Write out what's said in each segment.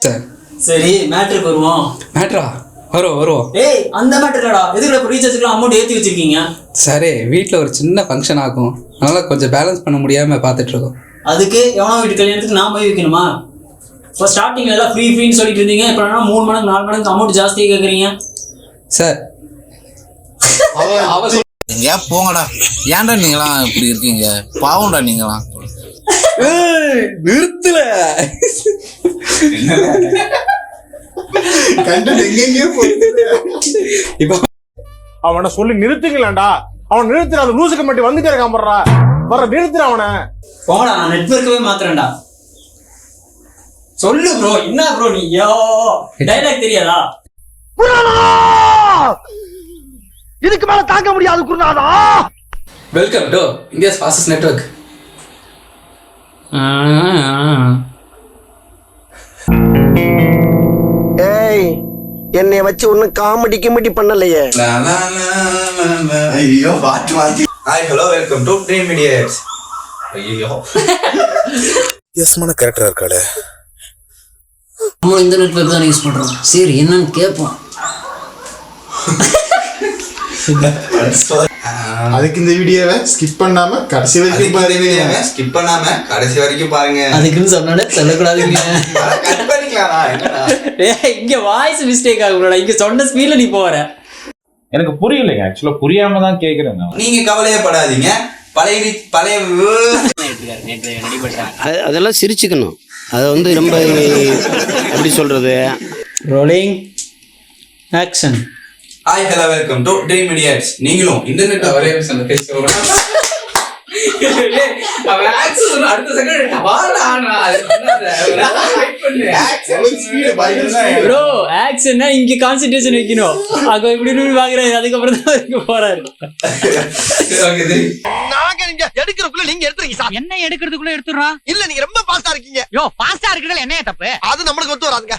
Sir சரி மேட்ருக்கு வருவோம். மேட்ரா வருவோம். ஏய் அந்த மேட்டர்லடா எதுக்குடா இப்போ ரீசார்ஜுக்குலாம் அமௌண்ட் ஏற்றி வச்சிருக்கீங்க? சரி வீட்டில் ஒரு சின்ன ஃபங்க்ஷன் ஆகும், அதனால் கொஞ்சம் பேலன்ஸ் பண்ண முடியாமல் பார்த்துட்ருக்கோம். அதுக்கு எவனோ வீட்டு கல்யாணத்துக்கு நான் போய் வைக்கணுமா? இப்போ ஸ்டார்டிங்கில் எல்லாம் ஃப்ரீன்னு சொல்லிட்டு இருந்தீங்க, இப்போ 3 மடங்கு 4 மடங்கு அமௌண்ட் ஜாஸ்தியாக கேட்குறீங்க சார் எங்கயா போங்கடா. ஏன்டா நீங்களாம் இப்படி இருக்கீங்க? பாவம்டா நீங்களாம். நிறுத்தல இப்போ அவனை சொல்லி நிறுத்துங்களேன்டா. அவன் நிறுத்துற அந்த லூசுக்கு மட்டும் வந்துட்டே இருக்கான் போடுறா. வர நிறுத்துற அவனை. போங்கடா, நான் நெட்வொர்க்கவே மாத்துறேன்டா. சொல்லு ப்ரோ, என்ன ப்ரோ நீ டைலாக் தெரியாதா? இதுக்கு மேல தாங்க முடியாது குருநாதா. Welcome to India's fastest network. ஏய், என்னைய வச்சு ஒன்னும் காமெடி கிமெடி பண்ணலையே. ஐயோ பாட்டு. Hi hello welcome to dream medias. ஐயோ வித்தியாசமான கேரக்டரா இருக்காளே. நம்ம இந்த நெட்வொர்க் தான் யூஸ் பண்றோம். சரி என்னன்னு கேட்போம். அதுக்கு இந்த வீடியோவை ஸ்கிப் பண்ணாம கடைசி வரைக்கும் பாருங்க. அதுக்குன்னு சொன்னானே சொல்லக்கூடாதுங்க. இங்க வாய்ஸ் மிஸ்டேக் ஆகும்டா. இங்க சொன்ன ஸ்பீட்ல நீ போற. எனக்கு புரியலைங்க. ஆக்சுவலா புரியாம தான் கேக்குறேன். நீங்க கவலையே படாதீங்க. பழைய அதெல்லாம் சிரிச்சுக்கணும். அதை வந்து ரொம்ப எப்படி சொல்றது, rolling action. Hi hello welcome to dream medias. நீங்களும் இன்டர்நெட் ஒரே விஷயம் அடுத்த செகண்ட் ப்ரோ ஆக்ஷன்னா இங்க கான்சென்ட்ரேஷன் வைக்கணும். அங்க இப்படி பாக்குறாரு, அதுக்கப்புறம் தான் இங்க போறாரு. நாங்க நீங்க எடுக்கிறதுக்குள்ள நீங்க எடுத்துறீங்க சார். என்ன எடுக்கிறதுக்குள்ள எடுத்துறா? இல்ல நீங்க ரொம்ப ஃபாஸ்டா இருக்கீங்க. யோ ஃபாஸ்டா இருக்குறதுல என்னைய தப்பு? அது நம்மளுக்கு ஒத்து வராதுங்க.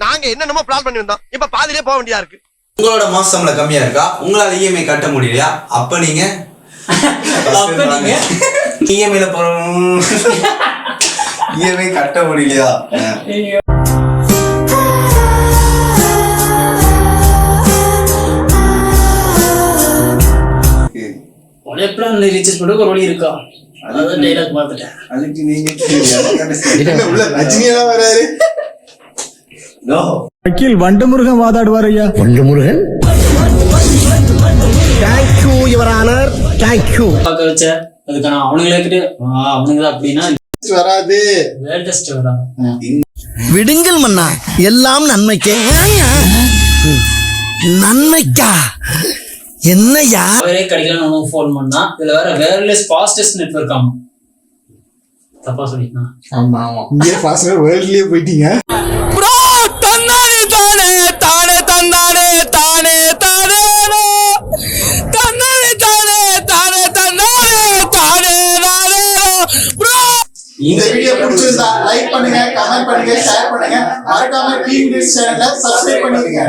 நாங்க என்னென்னமோ பிளான் பண்ணி வந்தோம். இப்ப பாதியிலே போக வேண்டியதா இருக்கு. உங்களோட மாசம் சம்பளம் கம்மியா இருக்கா? உங்களால இஎம்ஐ கட்ட முடியலையா? அப்ப நீங்க இஎம்ஐல போறோம். இஎம்ஐ கட்ட முடியலையா? ஒரே பிளான்ல ரீசார்ஜ் பண்ண ஒரு வழி இருக்கா? அதான் டைலாக் பார்த்துட்டேன். அதுக்கு நீங்க உள்ள ரஜினியா வராரு. வக்கீல் வண்டமுருகன் வாதாடுவார் ஐயா. Vandamurugan thank you your honour, thank you. பார்க்க வச்ச அதுக்கான அவனுங்களே கிட்ட அவனுங்க அப்படின்னா வராது. லேட்டஸ்ட் வராங்க. விடுங்கள் மன்னா, எல்லாம் நன்மைக்கே. நன்மைக்கா என்னையா? வேறே கிடைக்கலன்னு உனக்கு ஃபோன் பண்ணா, இதுல வேற வேர்லெஸ் ஃபாஸ்டஸ்ட் நெட்வொர்க் ஆமா. தப்பா சொல்லிட்டா? ஆமா இங்கே ஃபாஸ்டா வேர்ல்ட்லயே போயிட்டீங்க. ப்ரோ தன்னானே தானே தானே தன்னானே தானே தானே தன்னானே தானே தானே தன்னானே தானே தானே. ப்ரோ இந்த வீடியோ பிடிச்சிருந்தா லைக் பண்ணுங்க, கமெண்ட் பண்ணுங்க, ஷேர் பண்ணுங்க. மறக்காம ட்ரீம் மீடியாஸ் சேனலை சப்ஸ்கிரைப் பண்ணிடுங்க.